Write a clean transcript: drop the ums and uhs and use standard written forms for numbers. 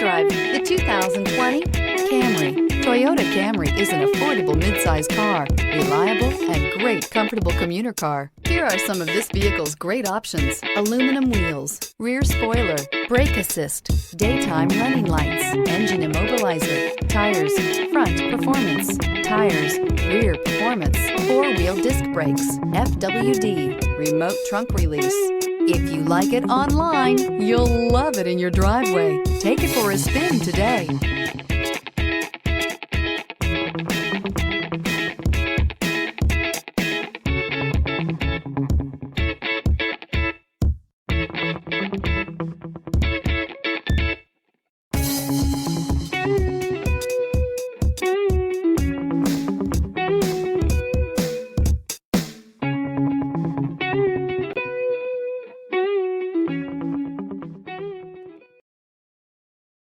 drive the 2020 Camry. Toyota Camry is an affordable midsize car, reliable and great comfortable commuter car. Here are some of this vehicle's great options: aluminum wheels, rear spoiler, brake assist, daytime running lights, engine immobilizer, tires, front performance, tires, rear performance, four-wheel disc brakes, FWD, remote trunk release. If you like it online, you'll love it in your driveway. Take it for a spin today.